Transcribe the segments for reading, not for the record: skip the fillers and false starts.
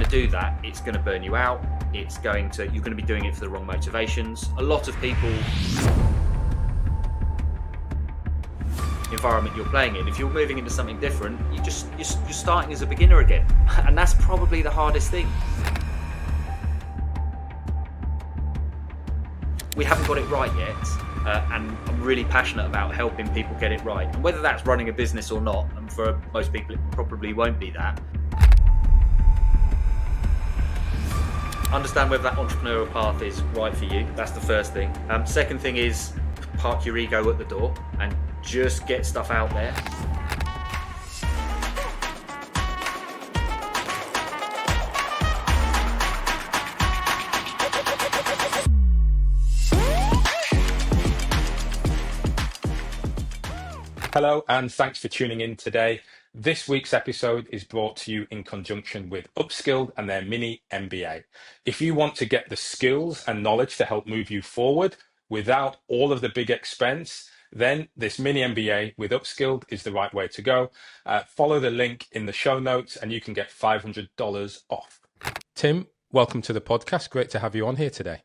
trying to do that, it's going to burn you out. You're going to be doing it for the wrong motivations. A lot of people, environment you're playing in, if you're moving into something different, you're starting as a beginner again, and that's probably the hardest thing. We haven't got it right yet, and I'm really passionate about helping people get it right, and whether that's running a business or not, and for most people it probably won't be that. Understand whether that entrepreneurial path is right for you. That's the first thing. Second thing is park your ego at the door and just get stuff out there. Hello, and thanks for tuning in today. This week's episode is brought to you in conjunction with Upskilled and their mini MBA. If you want to get the skills and knowledge to help move you forward without all of the big expense, then this mini MBA with Upskilled is the right way to go. Follow the link in the show notes and you can get $500 off. Tim, welcome to the podcast. Great to have you on here today.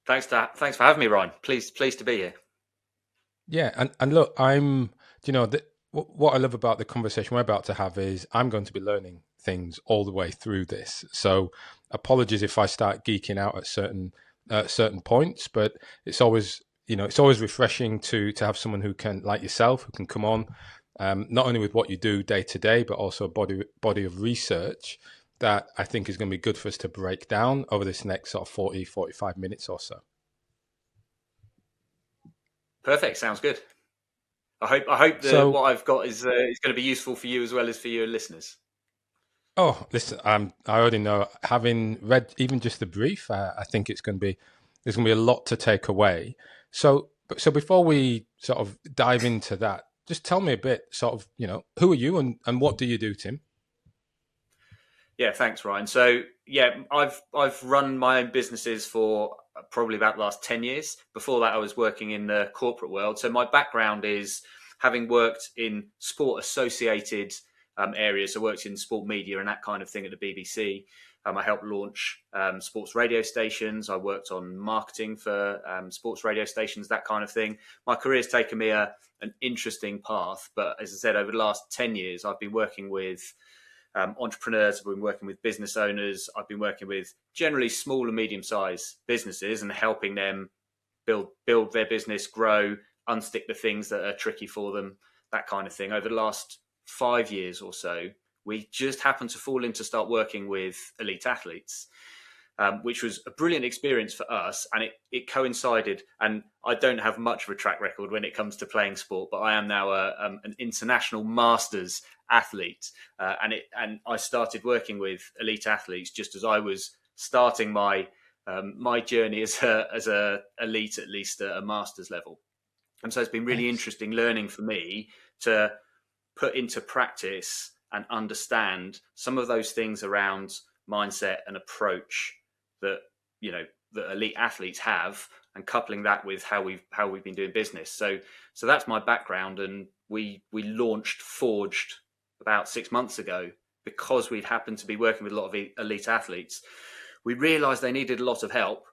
Thanks for having me, Ryan. Pleased to be here. Yeah, and look, what I love about the conversation we're about to have is I'm going to be learning things all the way through this. So apologies if I start geeking out at certain points, but it's always refreshing to have someone who can, like yourself, who can come on, not only with what you do day to day, but also a body of research that I think is going to be good for us to break down over this next sort of 40, 45 minutes or so. Perfect. Sounds good. I hope what I've got is going to be useful for you as well as for your listeners. Oh, listen, I already know. Having read even just the brief, I think there's going to be a lot to take away. So before we sort of dive into that, just tell me a bit, sort of, who are you and what do you do, Tim? Yeah, thanks, Ryan. So yeah, I've run my own businesses for probably about the last 10 years. Before that, I was working in the corporate world. So my background is having worked in sport associated areas. I worked in sport media and that kind of thing at the BBC. I helped launch sports radio stations. I worked on marketing for sports radio stations, that kind of thing. My career's taken me an interesting path. But as I said, over the last 10 years, I've been working with entrepreneurs, I've been working with business owners, I've been working with generally small and medium-sized businesses and helping them build their business, grow, unstick the things that are tricky for them, that kind of thing. Over the last 5 years or so, we just happened to fall in to start working with elite athletes, which was a brilliant experience for us. And it coincided, and I don't have much of a track record when it comes to playing sport, but I am now an international masters athlete. And I started working with elite athletes just as I was starting my journey as a elite, at least at a masters level. And so it's been really interesting learning for me to put into practice and understand some of those things around mindset and approach that elite athletes have, and coupling that with how we've been doing business. So that's my background, and we launched Forged about 6 months ago because we'd happened to be working with a lot of elite athletes. We realized they needed a lot of help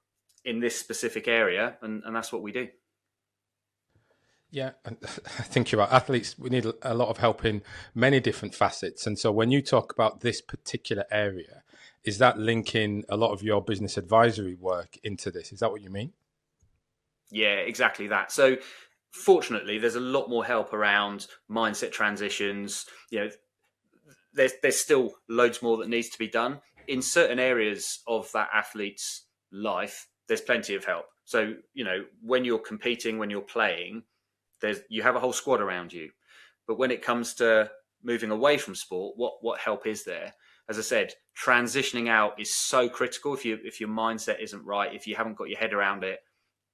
in this specific area, and that's what we do. Yeah, and I think you're right. Athletes, we need a lot of help in many different facets. And so when you talk about this particular area, is that linking a lot of your business advisory work into this? Is that what you mean? Yeah, exactly that. So fortunately, there's a lot more help around mindset transitions. There's still loads more that needs to be done. In certain areas of that athlete's life, there's plenty of help. So, when you're competing, when you're playing, you have a whole squad around you. But when it comes to moving away from sport, what help is there? As I said, transitioning out is so critical. If your mindset isn't right, if you haven't got your head around it,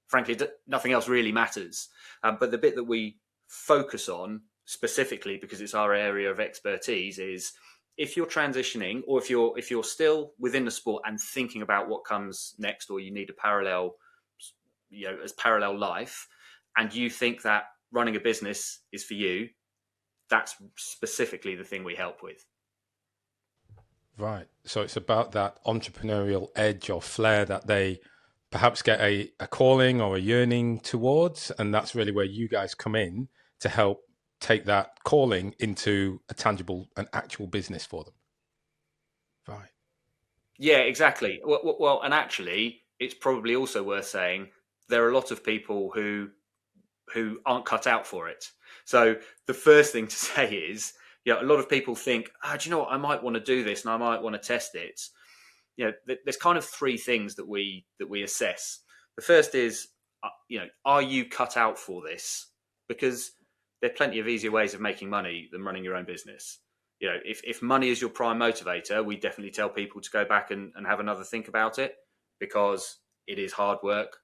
frankly, nothing else really matters. But the bit that we focus on specifically, because it's our area of expertise, is if you're transitioning, or if you're still within the sport and thinking about what comes next, or you need a parallel life, and you think that running a business is for you, that's specifically the thing we help with. Right. So it's about that entrepreneurial edge or flair that they perhaps get a calling or a yearning towards. And that's really where you guys come in to help take that calling into a tangible and actual business for them. Right. Yeah, exactly. Well, and actually, it's probably also worth saying there are a lot of people who aren't cut out for it. So the first thing to say is, a lot of people think, do you know what? I might want to do this and I might want to test it. There's kind of three things that we assess. The first is, are you cut out for this? Because there are plenty of easier ways of making money than running your own business. If money is your prime motivator, we definitely tell people to go back and have another think about it, because it is hard work.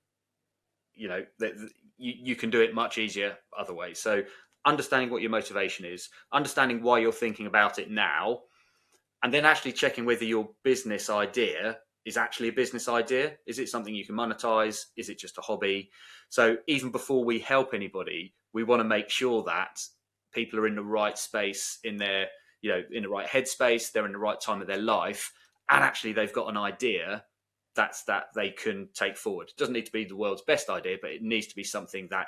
You can do it much easier other ways. So understanding what your motivation is, understanding why you're thinking about it now, and then actually checking whether your business idea is actually a business idea. Is it something you can monetize? Is it just a hobby? So even before we help anybody, we want to make sure that people are in the right space, in their, in the right headspace, they're in the right time of their life, and actually they've got an idea that they can take forward. It doesn't need to be the world's best idea, but it needs to be something that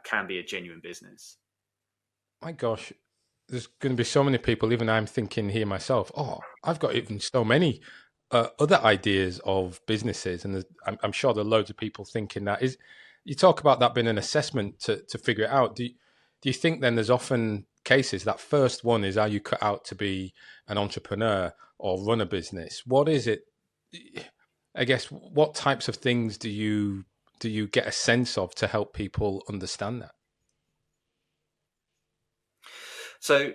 can be a genuine business. My gosh, there's going to be so many people, even I'm thinking here myself, I've got even so many other ideas of businesses. And I'm sure there are loads of people thinking that. You talk about that being an assessment to figure it out. Do you think then there's often cases that first one is, are you cut out to be an entrepreneur or run a business? What is it? I guess, what types of things do you get a sense of to help people understand that? So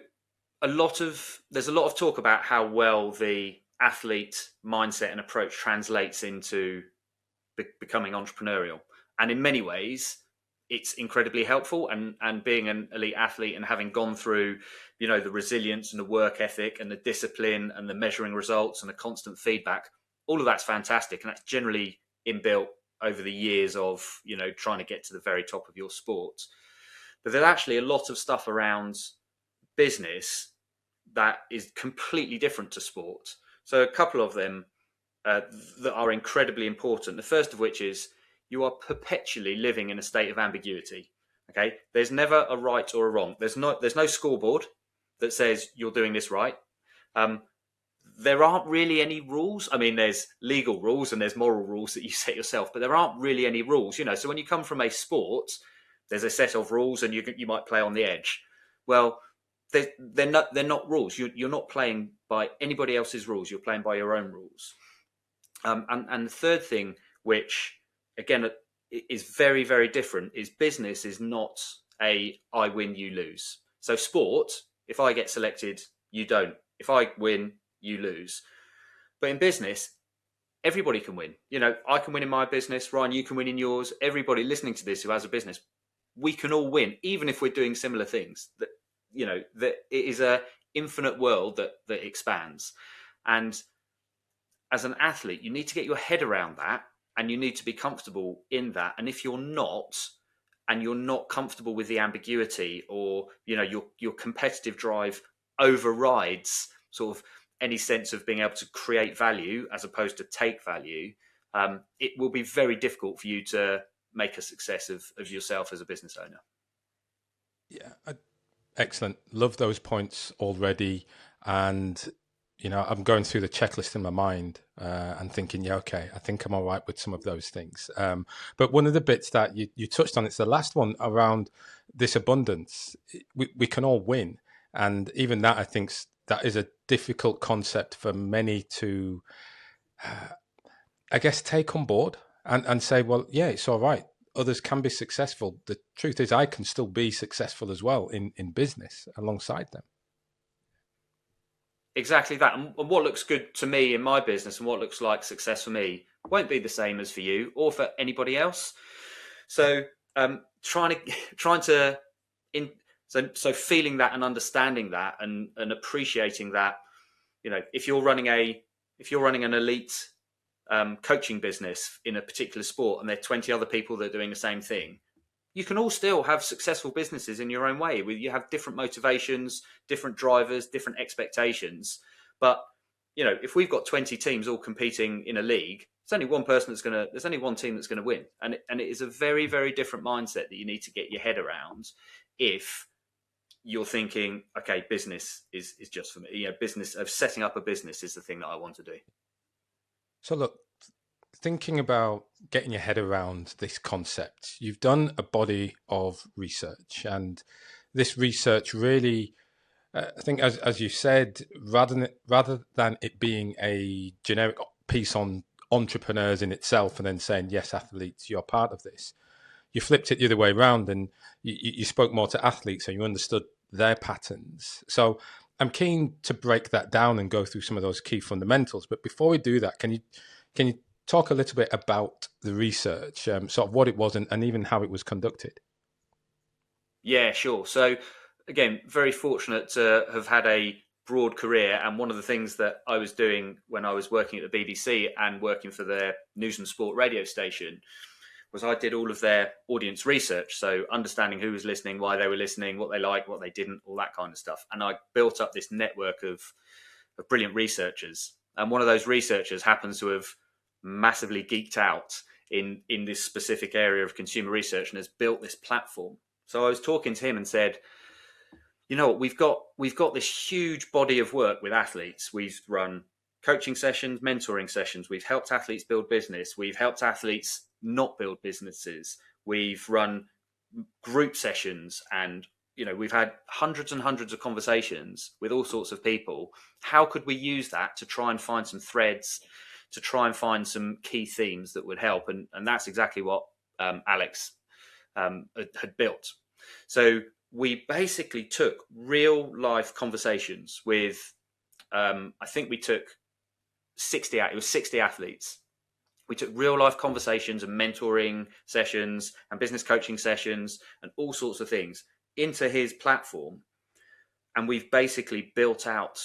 there's a lot of talk about how well the athlete mindset and approach translates into becoming entrepreneurial. And in many ways, it's incredibly helpful. And being an elite athlete and having gone through, the resilience and the work ethic and the discipline and the measuring results and the constant feedback, all of that's fantastic. And that's generally inbuilt over the years of, trying to get to the very top of your sport. But there's actually a lot of stuff around business that is completely different to sport. So a couple of them that are incredibly important. The first of which is, you are perpetually living in a state of ambiguity. Okay, there's never a right or a wrong. There's no scoreboard that says you're doing this right. There aren't really any rules. I mean, there's legal rules and there's moral rules that you set yourself, but there aren't really any rules. So when you come from a sport, there's a set of rules, and you might play on the edge. Well, they're not rules. You're not playing by anybody else's rules. You're playing by your own rules. And the third thing, which again is very, very different, is business is not a I win, you lose. So sport, if I get selected, you don't. If I win, you lose. But in business, everybody can win. I can win in my business. Ryan, you can win in yours. Everybody listening to this who has a business, we can all win, even if we're doing similar things. That it is a infinite world that expands. And as an athlete, you need to get your head around that, and you need to be comfortable in that. And if you're not, and you're not comfortable with the ambiguity, or your competitive drive overrides sort of any sense of being able to create value as opposed to take value, it will be very difficult for you to make a success of yourself as a business owner. Yeah, excellent. Love those points already. And, I'm going through the checklist in my mind and thinking, yeah, okay, I think I'm all right with some of those things. But one of the bits that you touched on, it's the last one around this abundance. We can all win. And even that, I think that is a difficult concept for many to, I guess, take on board and say, well, yeah, it's all right. Others can be successful. The truth is, I can still be successful as well in business alongside them. Exactly that. And what looks good to me in my business and what looks like success for me won't be the same as for you or for anybody else. So trying to so feeling that and understanding that and appreciating that, if you're running an elite coaching business in a particular sport and there are 20 other people that are doing the same thing, you can all still have successful businesses in your own way. You have different motivations, different drivers, different expectations, but if we've got 20 teams all competing in a league, there's only one team that's going to win. And it is a very, very different mindset that you need to get your head around if you're thinking, okay, business is just for me. Business of setting up a business is the thing that I want to do. So look, thinking about getting your head around this concept, you've done a body of research, and this research really, I think, as you said, rather than it being a generic piece on entrepreneurs in itself and then saying, yes, athletes, you're part of this, you flipped it the other way around, and you spoke more to athletes and you understood their patterns. So I'm keen to break that down and go through some of those key fundamentals. But before we do that, can you talk a little bit about the research, sort of what it was and even how it was conducted? Yeah, sure. So again, very fortunate to have had a broad career. And one of the things that I was doing when I was working at the BBC and working for their news and sport radio station was I did all of their audience research. So understanding who was listening, why they were listening, what they liked, what they didn't, all that kind of stuff. And I built up this network of brilliant researchers. And one of those researchers happens to have massively geeked out in this specific area of consumer research and has built this platform. So I was talking to him and said, you know what, we've got this huge body of work with athletes. We've run coaching sessions, mentoring sessions. We've helped athletes build business. We've helped athletes not build businesses. We've run group sessions, and we've had hundreds and hundreds of conversations with all sorts of people. How could we use that to try and find some threads, to try and find some key themes that would help? And that's exactly what Alex had built. So we basically took real life conversations with, I think we took 60 athletes. We took real life conversations and mentoring sessions and business coaching sessions and all sorts of things into his platform. And we've basically built out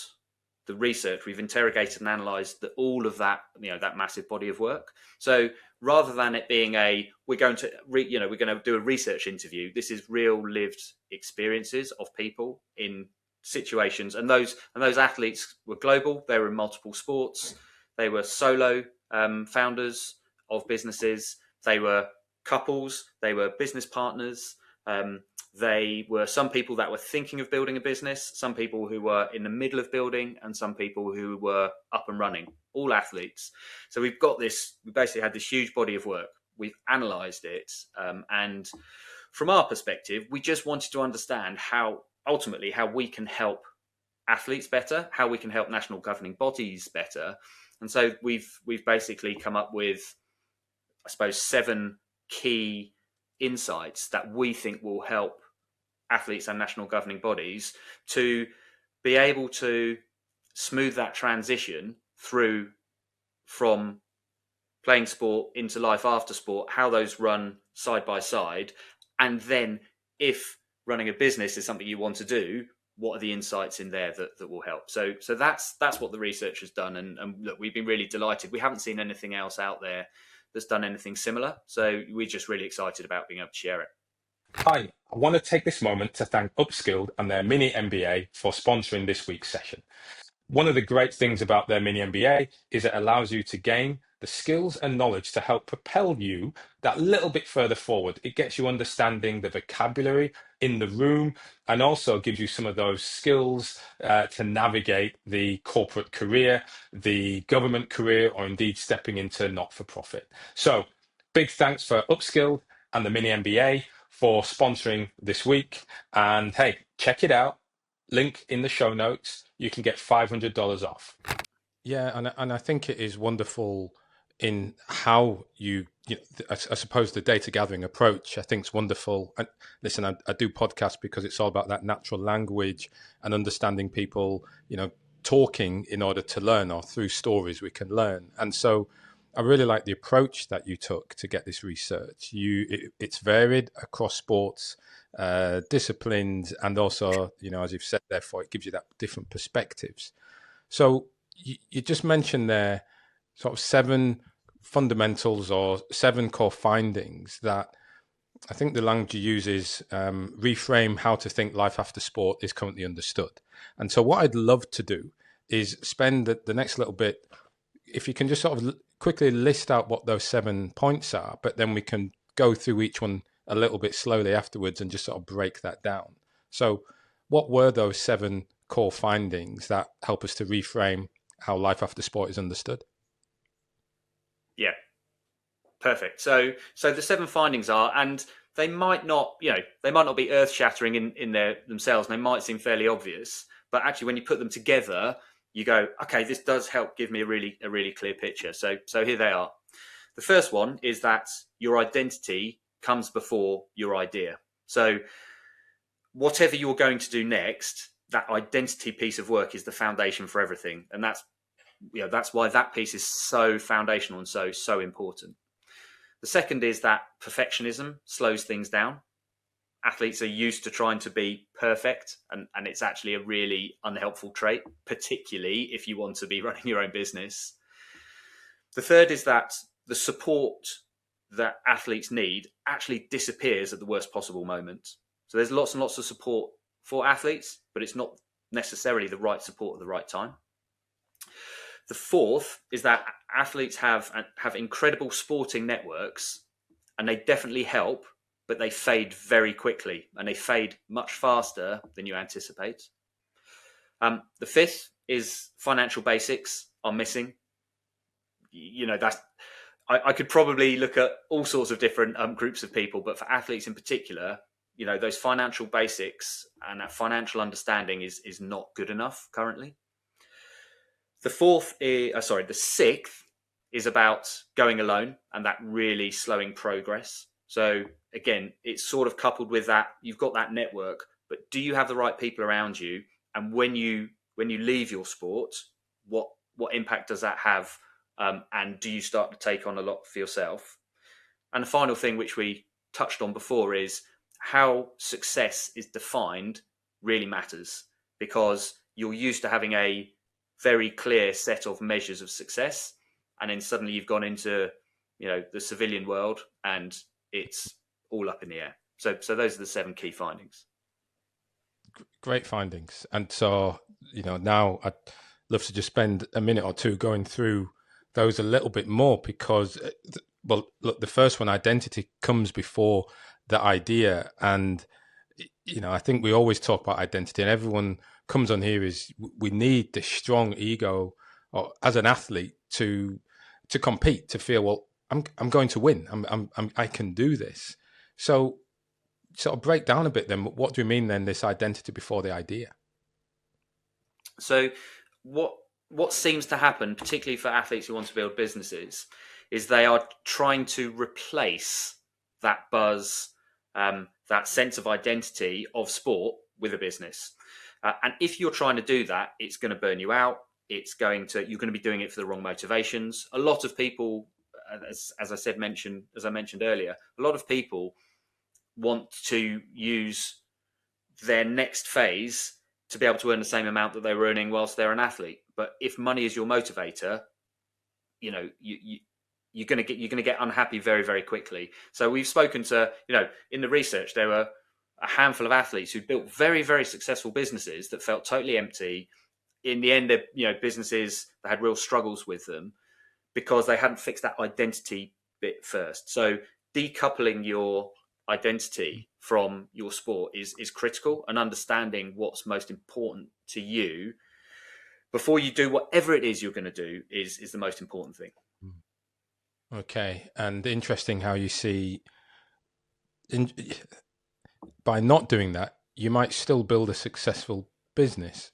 the research. We've interrogated and analyzed all of that, that massive body of work. So rather than it being we're going to do a research interview, this is real lived experiences of people in situations. And those athletes were global. They were in multiple sports. They were solo founders of businesses. They were couples. They were business partners. They were some people that were thinking of building a business, some people who were in the middle of building, and some people who were up and running, all athletes. So we basically had this huge body of work. We've analysed it. And from our perspective, we just wanted to understand how we can help athletes better, how we can help national governing bodies better. And so we've basically come up with, I suppose, 7 key insights that we think will help athletes and national governing bodies to be able to smooth that transition through from playing sport into life after sport, how those run side by side. And then if running a business is something you want to do, what are the insights in there that will help? So that's what the research has done. And look, we've been really delighted. We haven't seen anything else out there that's done anything similar. So we're just really excited about being able to share it. Hi, I want to take this moment to thank Upskilled and their mini MBA for sponsoring this week's session. One of the great things about their mini MBA is it allows you to gain the skills and knowledge to help propel you that little bit further forward. It gets you understanding the vocabulary in the room and also gives you some of those skills to navigate the corporate career, the government career, or indeed stepping into not-for-profit. So big thanks for Upskilled and the mini MBA for sponsoring this week. And hey, check it out. Link in the show notes. You can get $500 off. Yeah, and I think it is wonderful in how I suppose the data gathering approach I think is wonderful. And listen, I do podcasts because it's all about that natural language and understanding people, talking in order to learn, or through stories we can learn. And so I really like the approach that you took to get this research. It's varied across sports, disciplines, and also, as you've said, therefore it gives you that different perspectives. So you just mentioned there sort of 7 fundamentals or 7 core findings that I think the language you use is reframe how to think life after sport is currently understood. And so what I'd love to do is spend the next little bit, if you can just sort of quickly list out what those 7 points are, but then we can go through each one a little bit slowly afterwards and just sort of break that down. So what were those 7 core findings that help us to reframe how life after sport is understood? Yeah, perfect. So the 7 findings are, and they might not, they might not be earth shattering in their themselves, and they might seem fairly obvious, but actually when you put them together, you go, okay, this does help give me a really clear picture. So here they are. The first one is that your identity comes before your idea. So whatever you're going to do next, that identity piece of work is the foundation for everything, and that's why that piece is so foundational and so important. The second is that perfectionism slows things down. Athletes are used to trying to be perfect, and it's actually a really unhelpful trait, particularly if you want to be running your own business. The third is that the support that athletes need actually disappears at the worst possible moment. So there's lots and lots of support for athletes, but it's not necessarily the right support at the right time. The fourth is that athletes have incredible sporting networks, and they definitely help, but they fade very quickly, and they fade much faster than you anticipate. The fifth is financial basics are missing. That's I could probably look at all sorts of different groups of people, but for athletes in particular, those financial basics and that financial understanding is not good enough currently. The sixth is about going alone and that really slowing progress. So again, it's sort of coupled with that. You've got that network, but do you have the right people around you? And when you leave your sport, what impact does that have? And do you start to take on a lot for yourself? And the final thing, which we touched on before, is how success is defined really matters, because you're used to having a very clear set of measures of success, and then suddenly you've gone into the civilian world and it's all up in the air. So those are the 7 key findings. Great findings. And so now I'd love to just spend a minute or two going through those a little bit more, because well, look, the first one, identity, comes before the idea. And I think we always talk about identity, and everyone comes on here is we need this strong ego, or as an athlete, to compete, to feel, well, I'm going to win. I can do this. So sort of break down a bit then. What do you mean then, this identity before the idea? So what seems to happen, particularly for athletes who want to build businesses, is they are trying to replace that buzz, that sense of identity of sport with a business. And if you're trying to do that, it's going to burn you out. You're going to be doing it for the wrong motivations. A lot of people, as I mentioned earlier, a lot of people want to use their next phase to be able to earn the same amount that they were earning whilst they're an athlete. But if money is your motivator, you're going to get unhappy very, very quickly. So we've spoken to, in the research, there were a handful of athletes who built very, very successful businesses that felt totally empty. In the end, businesses that had real struggles with them because they hadn't fixed that identity bit first. So decoupling your identity from your sport is critical, and understanding what's most important to you before you do whatever it is you're going to do is the most important thing. Okay. And interesting how you see by not doing that, you might still build a successful business,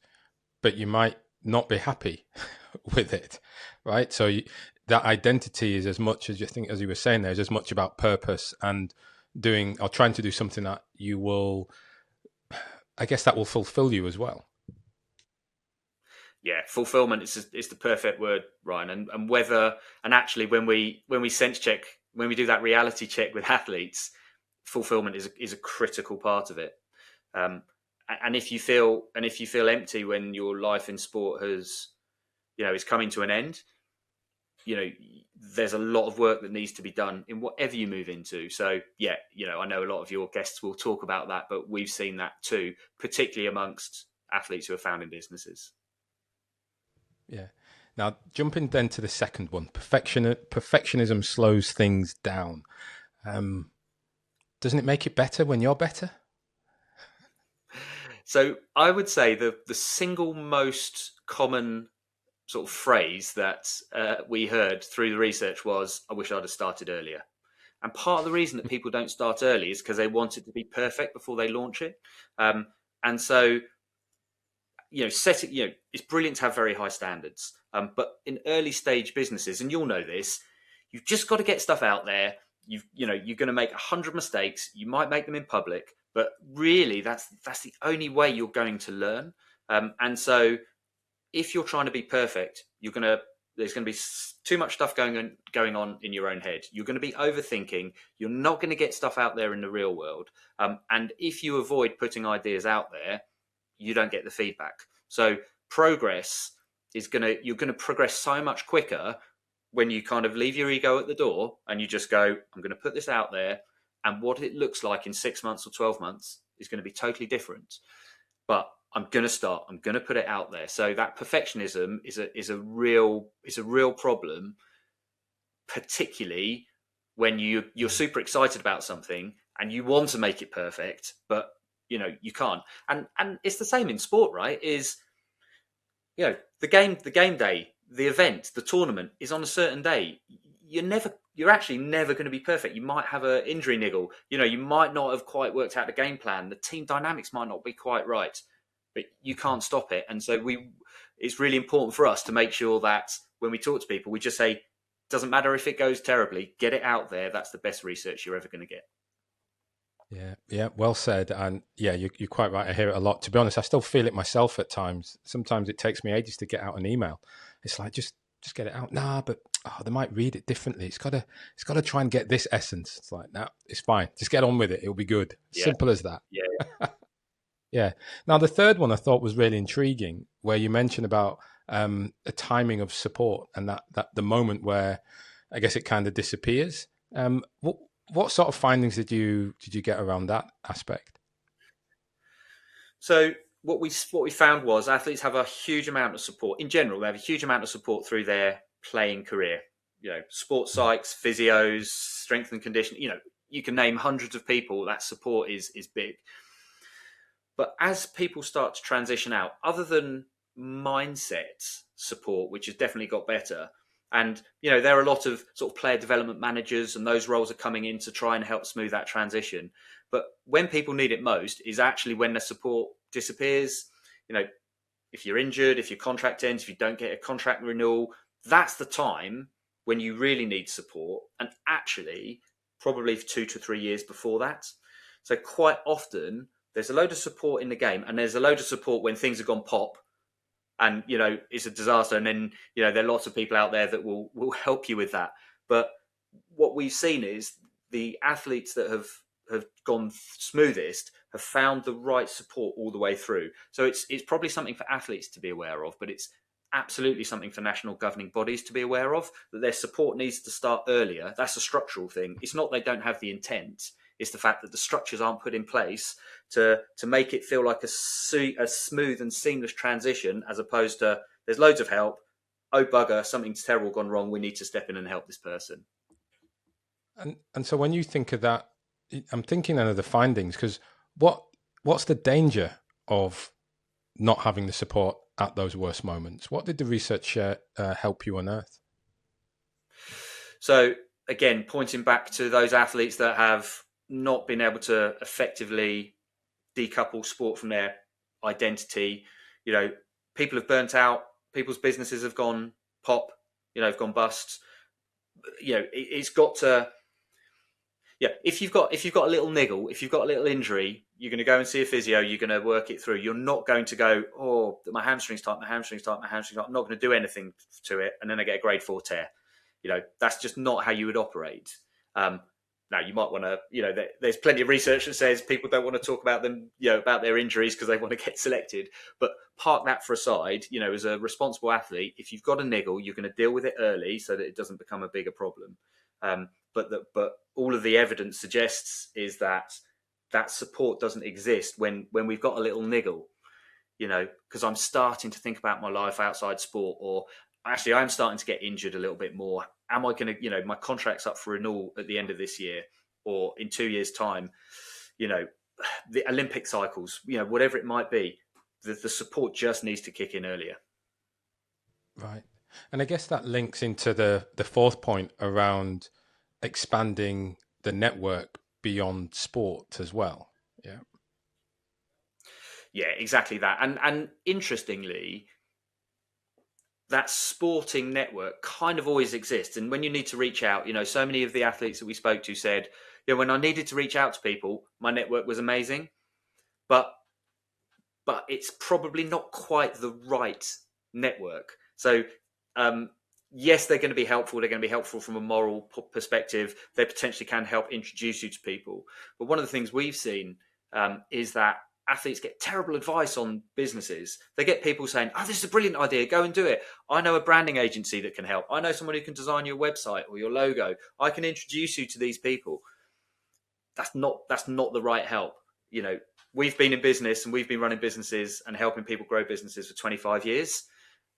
but you might not be happy with it, right? So that identity is as much as as you were saying, there's as much about purpose and doing or trying to do something that you will, I guess, that will fulfill you as well. Yeah, fulfillment is the perfect word, Ryan. And actually when we sense check, when we do that reality check with athletes, fulfillment is a critical part of it. And if you feel empty when your life in sport is coming to an end, there's a lot of work that needs to be done in whatever you move into. So yeah, I know a lot of your guests will talk about that, but we've seen that too, particularly amongst athletes who are founding businesses. Yeah. Now, jumping then to the second one, perfectionism slows things down. Doesn't it make it better when you're better? So I would say the single most common sort of phrase that we heard through the research was, "I wish I'd have started earlier." And part of the reason that people don't start early is because they want it to be perfect before they launch it. Um, and so, set it. It's brilliant to have very high standards. But in early stage businesses, and you'll know this, you've just got to get stuff out there. You're going to make 100 mistakes. You might make them in public, but really, that's the only way you're going to learn. And so, if you're trying to be perfect, there's going to be too much stuff going on in your own head. You're going to be overthinking. You're not going to get stuff out there in the real world. And if you avoid putting ideas out there, you don't get the feedback. So progress you're going to progress so much quicker when you kind of leave your ego at the door and you just go, I'm going to put this out there, and what it looks like in 6 months or 12 months is going to be totally different. But I'm going to start. I'm going to put it out there. So that perfectionism is a real problem, particularly when you're super excited about something and you want to make it perfect, but you can't. And it's the same in sport, right? The game day, the event, the tournament is on a certain day. You're actually never going to be perfect. You might have an injury niggle. You might not have quite worked out the game plan. The team dynamics might not be quite right, but you can't stop it. And so it's really important for us to make sure that when we talk to people, we just say, doesn't matter if it goes terribly, get it out there. That's the best research you're ever going to get. Yeah, well said. And yeah, you're quite right. I hear it a lot. To be honest, I still feel it myself at times. Sometimes it takes me ages to get out an email. It's like, just get it out. Nah, but they might read it differently. It's got to try and get this essence. It's like, nah, it's fine. Just get on with it. It'll be good. Yeah. Simple as that. Yeah. Yeah. Now, the third one I thought was really intriguing, where you mentioned about the timing of support and that the moment where I guess it kind of disappears. What sort of findings did you get around that aspect? So what we found was athletes have a huge amount of support. In general, they have a huge amount of support through their playing career. Sports psychs, physios, strength and conditioning. You can name hundreds of people. That support is big. But as people start to transition out, other than mindset support, which has definitely got better, and there are a lot of sort of player development managers, and those roles are coming in to try and help smooth that transition. But when people need it most is actually when the support disappears. If you're injured, if your contract ends, if you don't get a contract renewal, that's the time when you really need support, and actually probably 2 to 3 years before that. So quite often there's a load of support in the game, and there's a load of support when things have gone pop and it's a disaster, and then there are lots of people out there that will help you with that. But what we've seen is the athletes that have gone smoothest have found the right support all the way through. So it's probably something for athletes to be aware of, but it's absolutely something for national governing bodies to be aware of, that their support needs to start earlier. That's a structural thing. It's not they don't have the intent. It's the fact that the structures aren't put in place to make it feel like a smooth and seamless transition, as opposed to there's loads of help. Oh bugger, something's terrible gone wrong. We need to step in and help this person. And so when you think of that, I'm thinking of the findings, because what's the danger of not having the support at those worst moments? What did the research help you unearth? So again, pointing back to those athletes that have not been able to effectively decouple sport from their identity, people have burnt out, people's businesses have gone pop, have gone bust. It's got to, if you've got a little niggle, if you've got a little injury, you're going to go and see a physio, you're going to work it through. You're not going to go, oh, my hamstring's tight, I'm not going to do anything to it, and then I get a grade 4 tear. That's just not how you would operate. Now, you might want to, there's plenty of research that says people don't want to talk about them, about their injuries because they want to get selected. But park that for a side. As a responsible athlete, if you've got a niggle, you're going to deal with it early so that it doesn't become a bigger problem. But all of the evidence suggests is that support doesn't exist when we've got a little niggle. because I'm starting to think about my life outside sport, or actually I'm starting to get injured a little bit more. Am I going to, my contract's up for renewal at the end of this year or in 2 years' time, you know, the Olympic cycles, whatever it might be, the support just needs to kick in earlier. Right. And I guess that links into the fourth point around expanding the network beyond sport as well. Yeah. Yeah, exactly that. And interestingly, that sporting network kind of always exists. And when you need to reach out, so many of the athletes that we spoke to said, when I needed to reach out to people, my network was amazing, but it's probably not quite the right network. So, yes, they're going to be helpful. They're going to be helpful from a moral perspective. They potentially can help introduce you to people. But one of the things we've seen is that athletes get terrible advice on businesses. They get people saying, "Oh, this is a brilliant idea. Go and do it. I know a branding agency that can help. I know someone who can design your website or your logo. I can introduce you to these people." That's not the right help. We've been in business and we've been running businesses and helping people grow businesses for 25 years.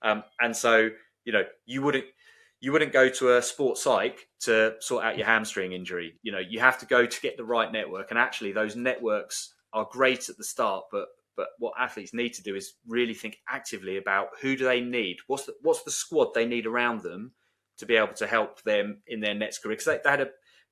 And so, you wouldn't go to a sports psych to sort out your hamstring injury. You have to go to get the right network. And actually those networks are great at the start, but what athletes need to do is really think actively about who do they need? What's the squad they need around them to be able to help them in their next career? Because they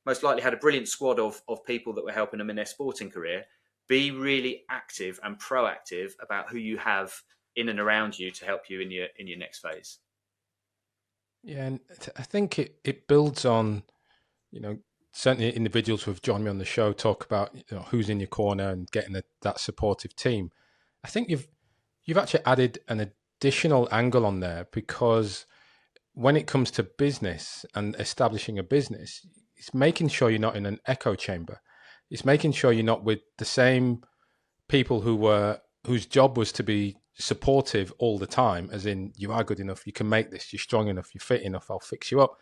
most likely had a brilliant squad of people that were helping them in their sporting career. Be really active and proactive about who you have in and around you to help you in your next phase. Yeah, and I think it builds on, certainly individuals who have joined me on the show talk about who's in your corner and getting that supportive team. I think you've actually added an additional angle on there, because when it comes to business and establishing a business, it's making sure you're not in an echo chamber. It's making sure you're not with the same people whose job was to be supportive all the time, as in, you are good enough, you can make this, you're strong enough, you're fit enough, I'll fix you up.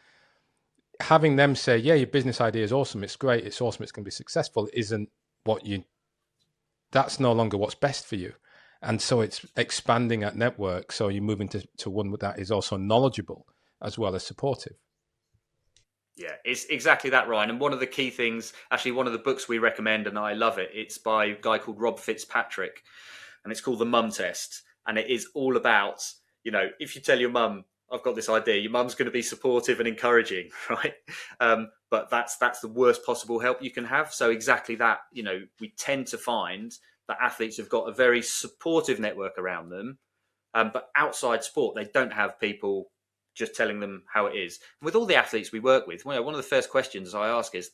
Having them say, yeah, your business idea is awesome, it's great, it's awesome, it's going to be successful, isn't that's no longer what's best for you. And so it's expanding that network. So you're moving to one that is also knowledgeable as well as supportive. Yeah, it's exactly that, Ryan. And one of the key things, actually, one of the books we recommend, and I love it, it's by a guy called Rob Fitzpatrick, and it's called The Mum Test. And it is all about, if you tell your mum, I've got this idea, your mum's going to be supportive and encouraging, right? But that's the worst possible help you can have. So exactly that, we tend to find that athletes have got a very supportive network around them, but outside sport, they don't have people just telling them how it is. And with all the athletes we work with, one of the first questions I ask is,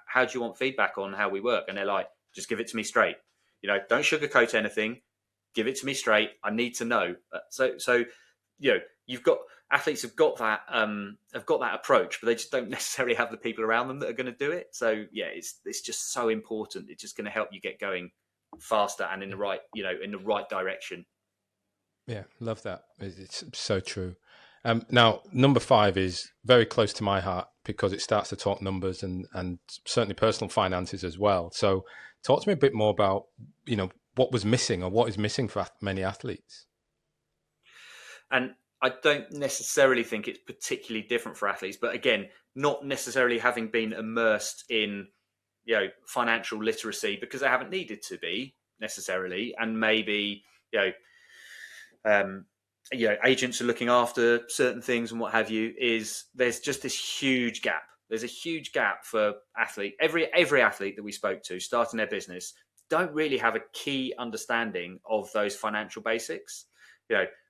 how do you want feedback on how we work? And they're like, just give it to me straight. Don't sugarcoat anything. Give it to me straight. I need to know. So you've got athletes have got that approach, but they just don't necessarily have the people around them that are going to do it. So yeah, it's just so important. It's just going to help you get going faster and in the right direction. Yeah, love that. It's so true. Now, number 5 is very close to my heart because it starts to talk numbers and certainly personal finances as well. So talk to me a bit more about, what was missing or what is missing for many athletes. And I don't necessarily think it's particularly different for athletes, but again, not necessarily having been immersed in, financial literacy because they haven't needed to be necessarily. And maybe, agents are looking after certain things and what have you, there's just this huge gap. There's a huge gap for every athlete that we spoke to starting their business don't really have a key understanding of those financial basics,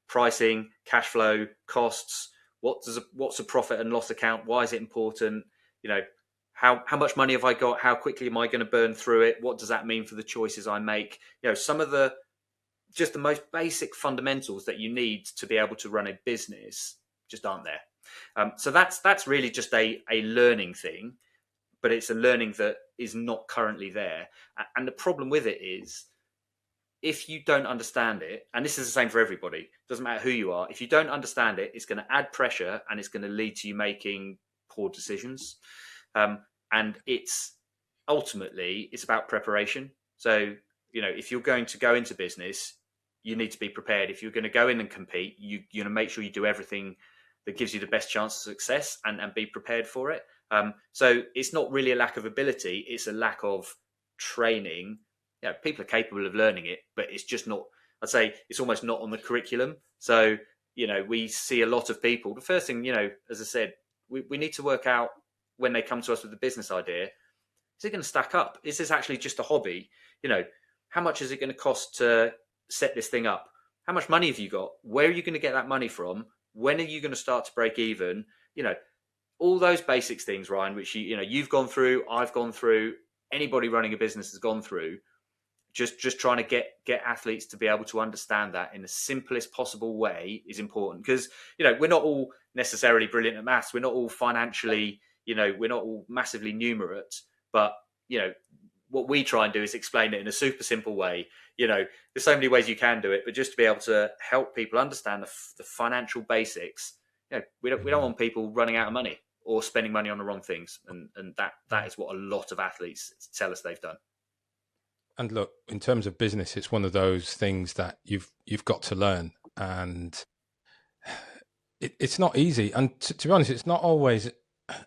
pricing, cash flow, costs, what's a profit and loss account? Why is it important? How much money have I got? How quickly am I going to burn through it? What does that mean for the choices I make? Some of the most basic fundamentals that you need to be able to run a business just aren't there. So that's really just a learning thing, but it's a learning that is not currently there. And the problem with it is, if you don't understand it, and this is the same for everybody, doesn't matter who you are, if you don't understand it, it's going to add pressure and it's going to lead to you making poor decisions. And it's ultimately about preparation. So, if you're going to go into business, you need to be prepared. If you're going to go in and compete, you're going to make sure you do everything that gives you the best chance of success, and be prepared for it. So it's not really a lack of ability; it's a lack of training. People are capable of learning it, but it's just not. I'd say it's almost not on the curriculum. So we see a lot of people. The first thing, as I said, we need to work out when they come to us with a business idea. Is it going to stack up? Is this actually just a hobby? How much is it going to cost to set this thing up? How much money have you got? Where are you going to get that money from? When are you going to start to break even? All those basics things, Ryan, which you've gone through, I've gone through, anybody running a business has gone through. Just trying to get athletes to be able to understand that in the simplest possible way is important, because we're not all necessarily brilliant at maths. We're not all financially, we're not all massively numerate, but what we try and do is explain it in a super simple way. There's so many ways you can do it, but just to be able to help people understand the financial basics. We don't want people running out of money or spending money on the wrong things, and that is what a lot of athletes tell us they've done. And look, in terms of business, it's one of those things that you've got to learn, and it's not easy. And to be honest, it's not always.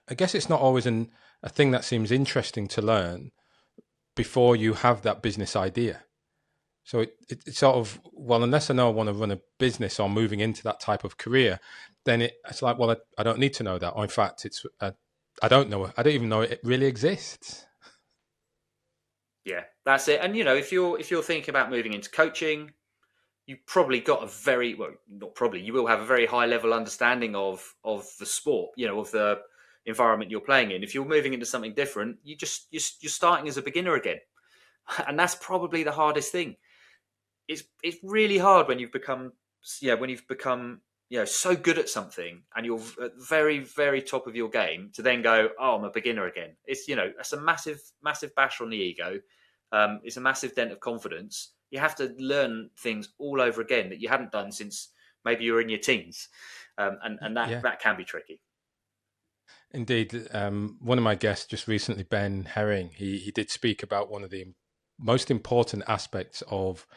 I guess it's not always a thing that seems interesting to learn before you have that business idea. So it's sort of, well, unless I know I want to run a business or moving into that type of career, then it's like, well, I don't need to know that. Or in fact, I don't know. I don't even know it really exists. Yeah, that's it. And if you're thinking about moving into coaching, you probably got you will have a very high level understanding of the sport, of the environment you're playing in. If you're moving into something different, you're starting as a beginner again, and that's probably the hardest thing. It's really hard when you've become so good at something and you're at the very, very top of your game to then go, oh, I'm a beginner again. It's that's a massive bash on the ego. It's a massive dent of confidence. You have to learn things all over again that you hadn't done since maybe you were in your teens, and that can be tricky. Indeed. One of my guests just recently, Ben Herring, he did speak about one of the most important aspects of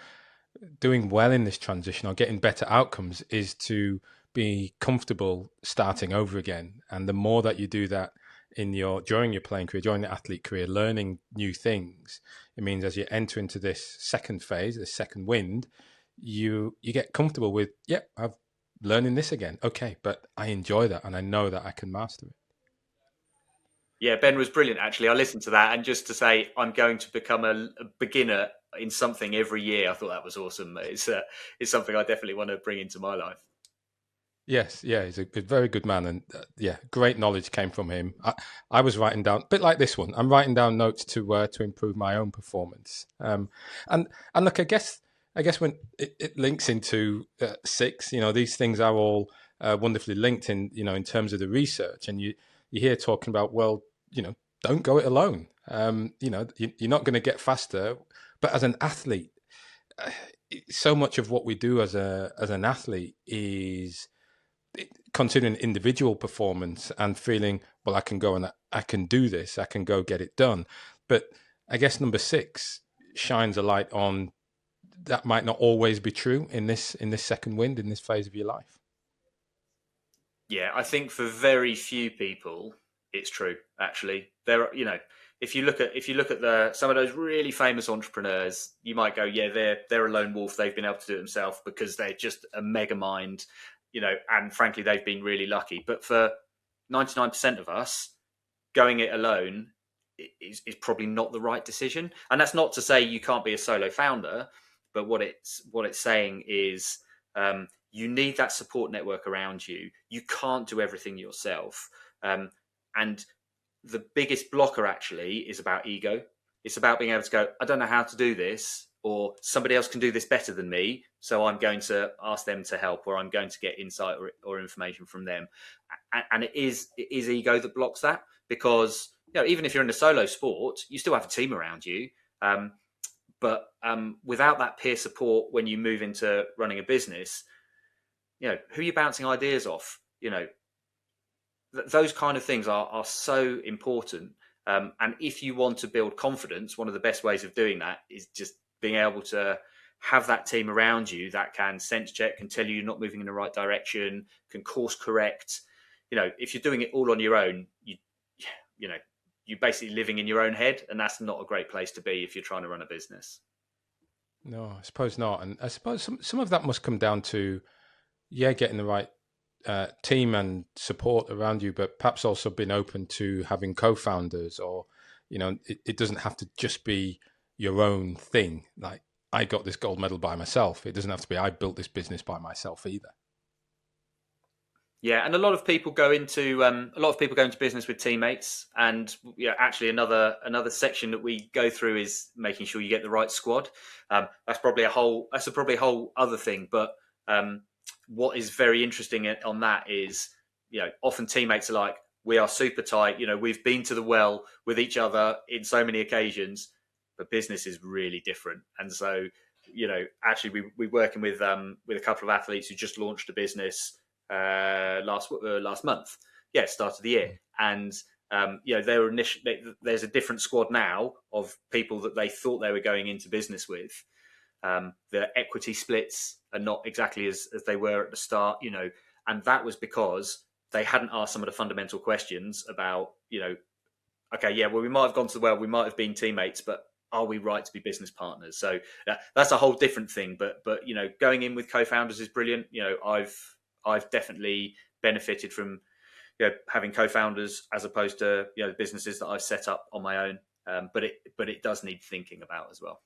doing well in this transition or getting better outcomes is to be comfortable starting over again. And the more that you do that during your playing career, during the athlete career, learning new things, it means as you enter into this second phase, this second wind, you get comfortable with, I'm learning this again. Okay, but I enjoy that and I know that I can master it. Yeah, Ben was brilliant, actually. I listened to that, and just to say I'm going to become a beginner in something every year, I thought that was awesome. It's something I definitely want to bring into my life. Yes, yeah, he's a very good man, and great knowledge came from him. I was writing down, a bit like this one. I'm writing down notes to improve my own performance. And look, I guess when it links into 6, these things are all wonderfully linked in terms of the research, and you hear talking about, well, don't go it alone. You're not going to get faster, but as an athlete, so much of what we do as an athlete is considering individual performance and feeling, well, I can go and I can do this, I can go get it done. But I guess number 6 shines a light on that might not always be true in this second wind, in this phase of your life. Yeah, I think for very few people, it's true. Actually, if you look at some of those really famous entrepreneurs, you might go, yeah, they're a lone wolf. They've been able to do it themselves because they're just a mega mind, and frankly, they've been really lucky. But for 99% of us, going it alone is probably not the right decision. And that's not to say you can't be a solo founder, but what it's saying is you need that support network around you. You can't do everything yourself. And the biggest blocker actually is about ego. It's about being able to go, I don't know how to do this, or somebody else can do this better than me, so I'm going to ask them to help, or I'm going to get insight or information from them. And it is ego that blocks that, because even if you're in a solo sport, you still have a team around you. But without that peer support when you move into running a business, who are you bouncing ideas off? Those kind of things are so important. And if you want to build confidence, one of the best ways of doing that is just being able to have that team around you that can sense check, can tell you you're not moving in the right direction, can course correct. If you're doing it all on your own, you know you're basically living in your own head, and that's not a great place to be if you're trying to run a business. No, I suppose not. And I suppose some of that must come down to, getting the right team and support around you, but perhaps also being open to having co-founders, or, it doesn't have to just be your own thing. Like, I got this gold medal by myself. It doesn't have to be, I built this business by myself either. Yeah, and a lot of people go into business with teammates, and actually another section that we go through is making sure you get the right squad. That's probably a whole other thing. But what is very interesting on that is, often teammates are like, we are super tight. We've been to the well with each other in so many occasions, but business is really different. And so, actually, we're working with a couple of athletes who just launched a business last month, start of the year, and there's a different squad now of people that they thought they were going into business with. The equity splits are not exactly as they were at the start, and that was because they hadn't asked some of the fundamental questions about, okay, well, we might have gone to the well, we might have been teammates, but are we right to be business partners? So that's a whole different thing. But going in with co-founders is brilliant. I've definitely benefited from having co-founders as opposed to the businesses that I've set up on my own. But it does need thinking about as well.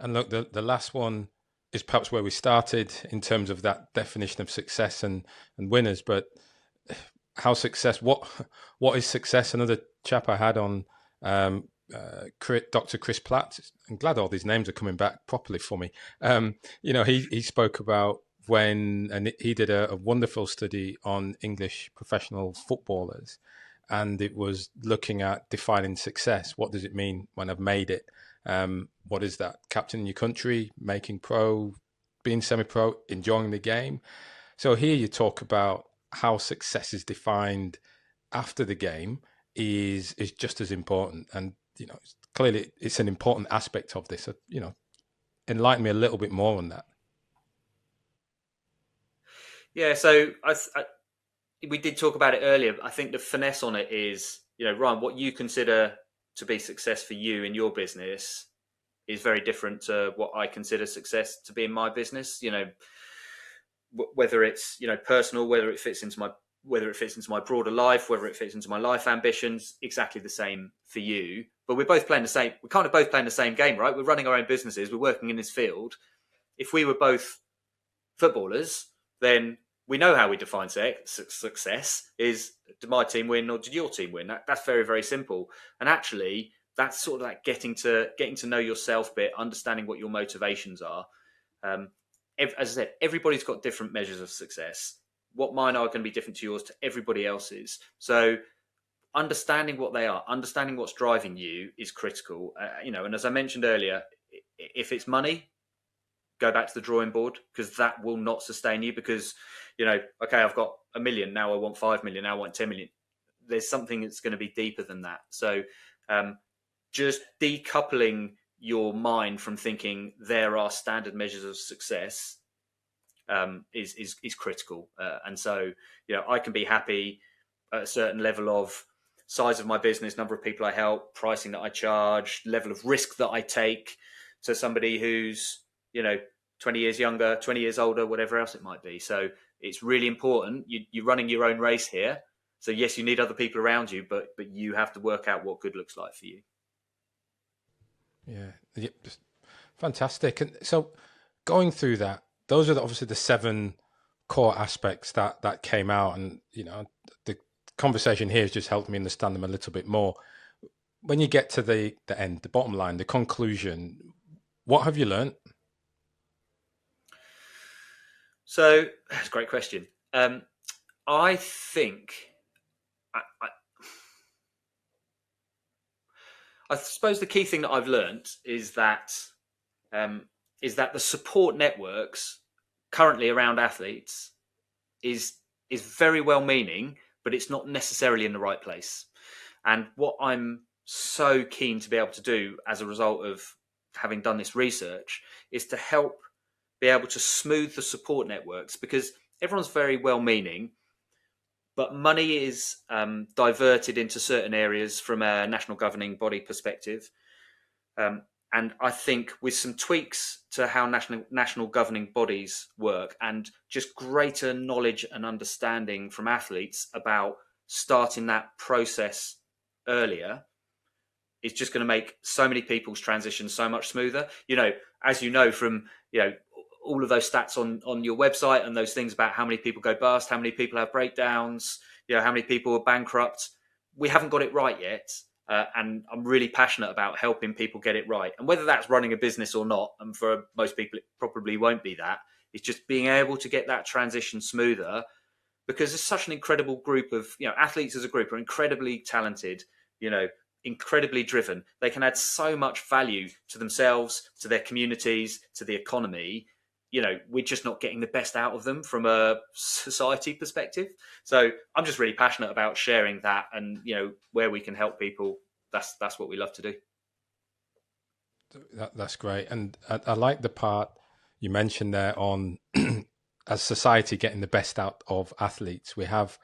And look, the last one is perhaps where we started in terms of that definition of success and winners. But what is success? Another chap I had on, Dr. Chris Platt. I'm glad all these names are coming back properly for me. He spoke about and he did a wonderful study on English professional footballers, and it was looking at defining success. What does it mean when I've made it? What is that? Captaining your country, making pro, being semi-pro, enjoying the game. So here you talk about how success is defined after the game is just as important. And, clearly it's an important aspect of this. So, enlighten me a little bit more on that. Yeah, so we did talk about it earlier. I think the finesse on it is, Ryan, what you consider to be success for you in your business is very different to what I consider success to be in my business. Whether it's personal, whether it fits into my broader life, whether it fits into my life ambitions, exactly the same for you. But we're both playing the same. We're kind of both playing the same game, right? We're running our own businesses. We're working in this field. If we were both footballers, then we know how we define success is, did my team win or did your team win? That's very, very simple. And actually, that's sort of like getting to know yourself a bit, understanding what your motivations are. As I said, everybody's got different measures of success. What mine are going to be different to yours, to everybody else's. So understanding what they are, understanding what's driving you is critical. And as I mentioned earlier, if it's money, go back to the drawing board, because that will not sustain you. Because, okay, I've got $1 million, now I want 5 million, now I want 10 million. There's something that's going to be deeper than that. So just decoupling your mind from thinking there are standard measures of success is critical. And so, I can be happy at a certain level of size of my business, number of people I help, pricing that I charge, level of risk that I take, to somebody who's 20 years younger, 20 years older, whatever else it might be. So it's really important. You're running your own race here. So yes, you need other people around you, but you have to work out what good looks like for you. Yeah, fantastic. And so going through that, those are obviously the 7 core aspects that came out. And, the conversation here has just helped me understand them a little bit more. When you get to the end, the bottom line, the conclusion, what have you learned? So that's a great question. I think I, I suppose the key thing that I've learned um, is that the support networks currently around athletes is is very well meaning, but it's not necessarily in the right place. And what I'm so keen to be able to do as a result of having done this research is to help be able to smooth the support networks, because everyone's very well meaning, but money is diverted into certain areas from a national governing body perspective. Um, and I think with some tweaks to how national governing bodies work, and just greater knowledge and understanding from athletes about starting that process earlier, is just going to make so many people's transition so much smoother. As you know from all of those stats on your website, and those things about how many people go bust, how many people have breakdowns, how many people are bankrupt. We haven't got it right yet. And I'm really passionate about helping people get it right. And whether that's running a business or not, and for most people, it probably won't be that. It's just being able to get that transition smoother, because it's such an incredible group of, athletes as a group are incredibly talented, incredibly driven. They can add so much value to themselves, to their communities, to the economy. We're just not getting the best out of them from a society perspective. So I'm just really passionate about sharing that, and where we can help people. That's what we love to do. That's great. And I like the part you mentioned there on as society getting the best out of athletes. We have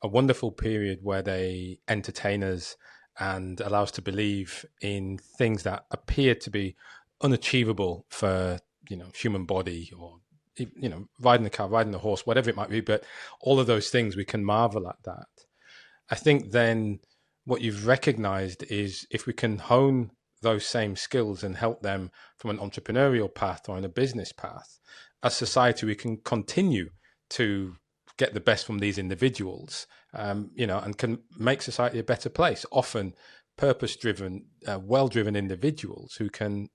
a wonderful period where they entertain us and allow us to believe in things that appear to be unachievable for human body, or riding the car, riding the horse, whatever it might be. But all of those things, we can marvel at that. I think then what you've recognized is, if we can hone those same skills and help them from an entrepreneurial path or in a business path, as society, we can continue to get the best from these individuals, and can make society a better place. Often purpose-driven, well-driven individuals who can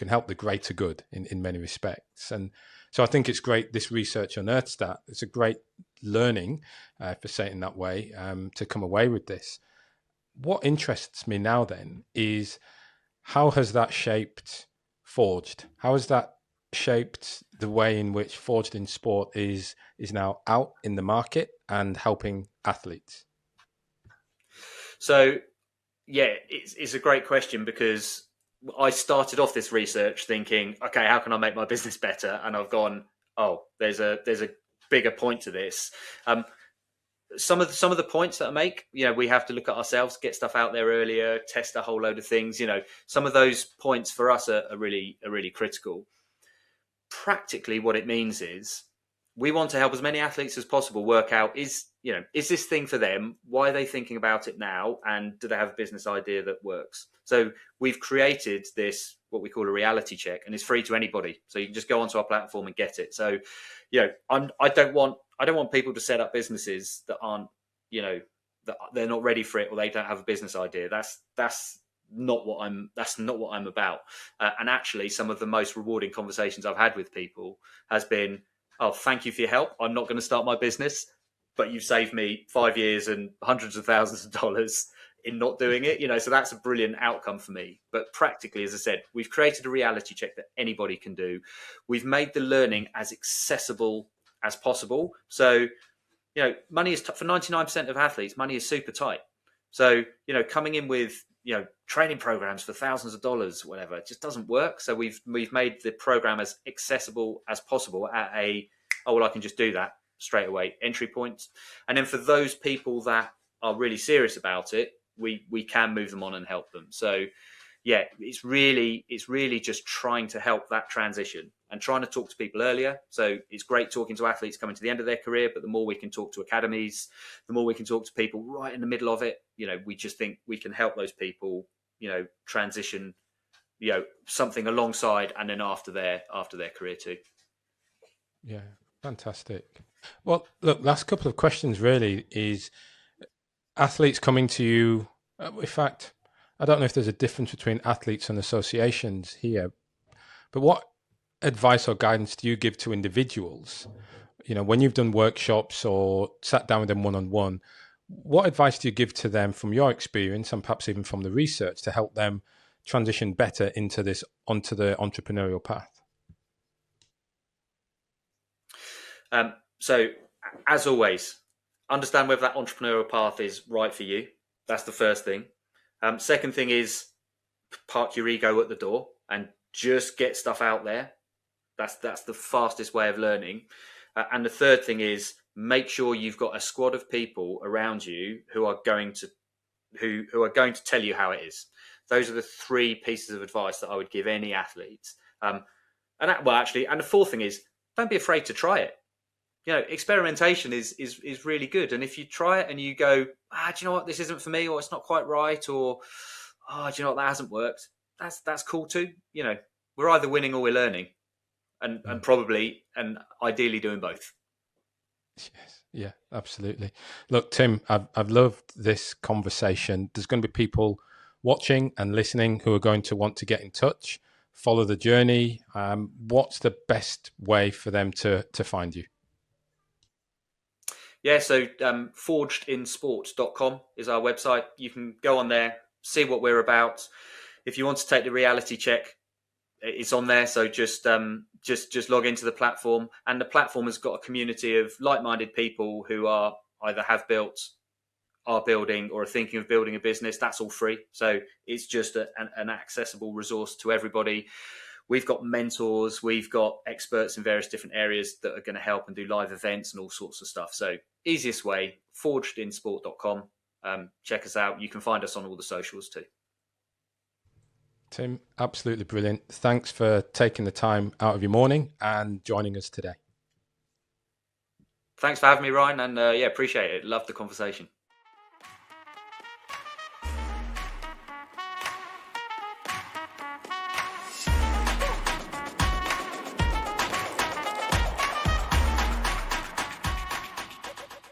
help the greater good in many respects. And so I think it's great this research unearths that. It's a great learning, for saying it in that way, to come away with this. What interests me now then is, how has that shaped Forged? How has that shaped the way in which Forged in Sport is now out in the market and helping athletes? So, yeah, it's a great question, because I started off this research thinking, okay, how can I make my business better? And I've gone, oh, there's a bigger point to this. Some of the points that I make, we have to look at ourselves, get stuff out there earlier, test a whole load of things. Some of those points for us are really critical. Practically, what it means is, we want to help as many athletes as possible work out, is this thing for them? Why are they thinking about it now? And do they have a business idea that works? So we've created this, what we call a reality check, and it's free to anybody. So you can just go onto our platform and get it. So, I don't want people to set up businesses that aren't, that they're not ready for it, or they don't have a business idea. That's not what I'm about. And actually, some of the most rewarding conversations I've had with people has been, oh, thank you for your help. I'm not going to start my business, but you've saved me 5 years and hundreds of thousands of dollars in not doing it. So that's a brilliant outcome for me. But practically, as I said, we've created a reality check that anybody can do. We've made the learning as accessible as possible. So, money is for 99% of athletes, money is super tight. So, coming in with, training programs for thousands of dollars, whatever, it just doesn't work. So we've made the program as accessible as possible at I can just do that straight away entry point. And then for those people that are really serious about it, we can move them on and help them. So yeah, it's really just trying to help that transition and trying to talk to people earlier. So it's great talking to athletes coming to the end of their career, but the more we can talk to academies, the more we can talk to people right in the middle of it. We just think we can help those people, transition, something alongside and then after their career too. Yeah, fantastic. Well, look, last couple of questions really is, athletes coming to you. In fact, I don't know if there's a difference between athletes and associations here, but what advice or guidance do you give to individuals when you've done workshops or sat down with them one-on-one, what advice do you give to them from your experience and perhaps even from the research to help them transition better onto the entrepreneurial path? So, as always, understand whether that entrepreneurial path is right for you. That's the first thing. Second thing is park your ego at the door and just get stuff out there. That's the fastest way of learning. And the third thing is make sure you've got a squad of people around you who are going to tell you how it is. Those are the three pieces of advice that I would give any athlete. And the fourth thing is don't be afraid to try it. Experimentation is really good. And if you try it and you go, do you know what, this isn't for me, or it's not quite right, or do you know what, that hasn't worked, that's cool too. We're either winning or we're learning, and probably and ideally doing both. Yes, yeah, absolutely. Look, Tim, I've loved this conversation. There's going to be people watching and listening who are going to want to get in touch, follow the journey. What's the best way for them to find you? Yeah, so forgedinsport.com is our website. You can go on there, see what we're about. If you want to take the reality check, it's on there. So just log into the platform, and the platform has got a community of like-minded people who are either have built, are building, or are thinking of building a business. That's all free. So it's just an accessible resource to everybody. We've got mentors, we've got experts in various different areas that are going to help and do live events and all sorts of stuff. So easiest way, forgedinsport.com. Check us out. You can find us on all the socials too. Tim, absolutely brilliant. Thanks for taking the time out of your morning and joining us today. Thanks for having me, Ryan. And appreciate it. Love the conversation.